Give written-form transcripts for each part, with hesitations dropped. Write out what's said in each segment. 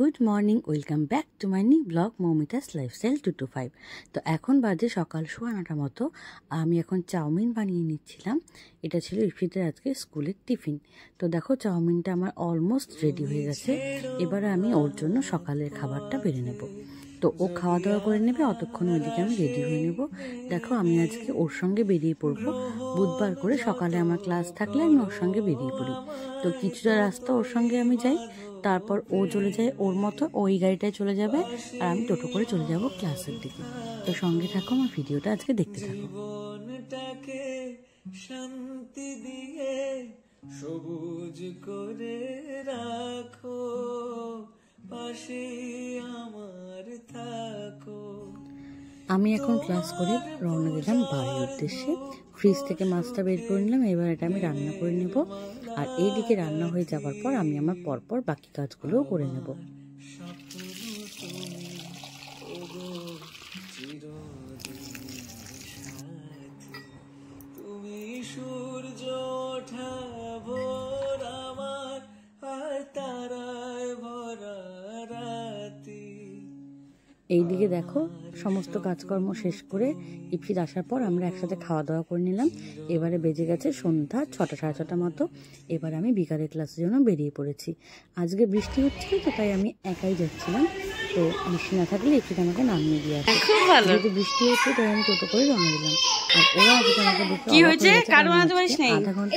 Good morning, welcome back to my new blog Moumita's lifestyle 225। তো এখন বাজে সকাল 9:15 মতো। আমি এখন চাউমিন বানিয়ে নিচ্ছিলাম। এটা ছিল ইফিদের আজকে স্কুলের টিফিন। তো দেখো চাউমিনটা আমার অলমোস্ট রেডি হয়ে গেছে। এবারে আমি ওর জন্য সকালের খাবারটা বেড়ে নেব। তো ও খাওয়া দাওয়া করে নেবে, অতক্ষণ ওইদিকে আমি রেডি হয়ে নেব। দেখো আমি আজকে ওর সঙ্গে বেরিয়ে পড়বো। বুধবার করে সকালে আমার ক্লাস থাকলে আমি ওর সঙ্গে বেরিয়ে পড়ি। তো কিছুটা রাস্তা ওর সঙ্গে আমি যাই, তারপর ও চলে যায় ওর মতো, ওই গাড়িটায় চলে যাবে আর আমি টোটো করে চলে যাব ক্লাসের দিকে। তো সঙ্গে থাকো, আমার ভিডিওটা আজকে দেখতে থাকো। শান্তি দিয়ে সবুজ করে রাখো, পাশে আমার থাকো। আমি এখন ক্লাস করে রওনা দিলাম বাড়ির উদ্দেশ্যে। ফ্রিজ থেকে মাছটা বের করে নিলাম, এবার এটা আমি রান্না করে নেব। আর এইদিকে রান্না হয়ে যাবার পর আমি আমার পরপর বাকি কাজগুলোও করে নেব। তুমি সূর্য ওঠা ভোর আমার, আর তারায় ভরা রাতি। এইদিকে দেখো সমস্ত কাজকর্ম শেষ করে ইফিদ আসার পর আমরা একসাথে খাওয়া দাওয়া করে নিলাম। এবারে বেজে গেছে সন্ধ্যা 6টা সাড়ে 6টা মতো। এবার আমি বিকালের ক্লাসের জন্য বেরিয়ে পড়েছি। আজকে বৃষ্টি হচ্ছিল, তো তাই আমি একাই যাচ্ছিলাম। তো বৃষ্টি না থাকলে ইফিদ আমাকে নামিয়ে দিয়ে আসে। যেহেতু বৃষ্টি হচ্ছে তাই আমি টোটো করে রওনা দিলাম। আর ওরা আজকে আমাকে দেখে আধা ঘন্টা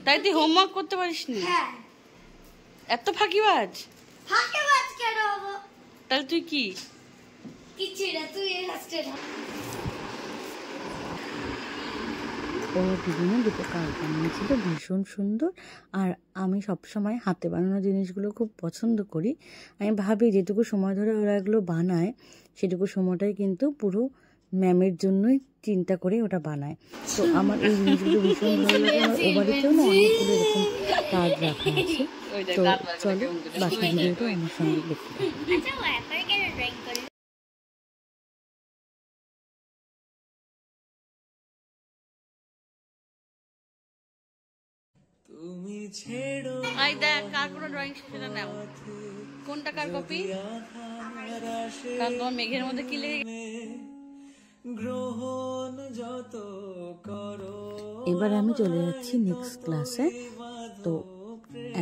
তাই তুই হোমওয়ার্ক করতে পারিস নি? এত ফাঁকিবাজ কেন হবো? তাহলে তুই কি? কিছু না, তুই ওরা দুজনে দুটো কাজ বানিয়েছিল, ভীষণ সুন্দর। আর আমি সবসময় হাতে বানানো জিনিসগুলো খুব পছন্দ করি। আমি ভাবি যেটুকু সময় ধরে ওরা এগুলো বানায় সেটুকু সময়টাই কিন্তু পুরো ম্যামের জন্যই চিন্তা করে ওটা বানায়। তো আমার এই জিনিসগুলো ভীষণ ভালো লাগে। আমার ও বাড়িতেও না অনেকগুলো এরকম কাজ রাখা আছে। তো চলো বাকি ভিডিওটা আমার সঙ্গে দেখতে থাকো। তুমি ছেড়ো আই দেখ কার কোনো ড্রয়িং সেটা নাও। কোনটা কার কপি? কারণ তোমার মেঘের মধ্যে কি লেগে গ্রহণ যত করো। এবার আমি চলে যাচ্ছি নেক্সট ক্লাসে। তো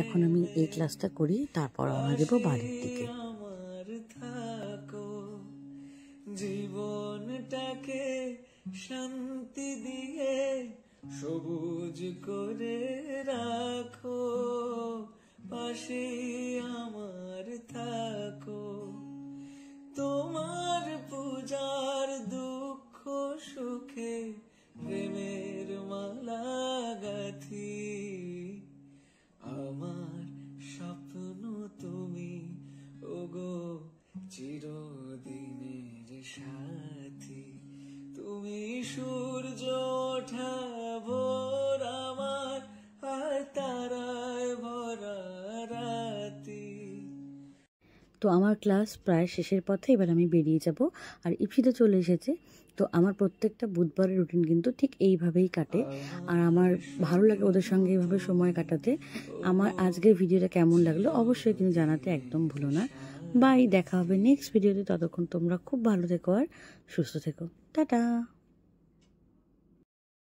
এখন আমি এই ক্লাসটা করি, তারপর আমরা যাবো বাড়ির দিকে। আমার থাকো, জীবনটাকে শান্তি দিয়ে সবুজ করে রাখো, পাশে আমার থাকো। তোমার পূজার দুঃখ সুখে প্রেমের মালা গাথি, আমার স্বপ্ন তুমি ওগো চিরদিনের সাথী। তুমি সূর্য ওঠা ভোর আমার, আর তারায় ভরা রাতি। তো আমার ক্লাস প্রায় শেষের পথে, এবার আমি বেরিয়ে যাব। আর ইফিতে চলে এসেছে। তো আমার প্রত্যেকটা বুধবারের রুটিন কিন্তু ঠিক এইভাবেই কাটে। আর আমার ভালো লাগে ওদের সঙ্গে এইভাবে সময় কাটাতে। আমার আজকের ভিডিওটা কেমন লাগলো অবশ্যই কিন্তু জানাতে একদম ভুলো না। বাই, দেখা হবে নেক্সট ভিডিওতে। ততক্ষণ তোমরা খুব ভালো থেকো আর সুস্থ থেকো। টাটা।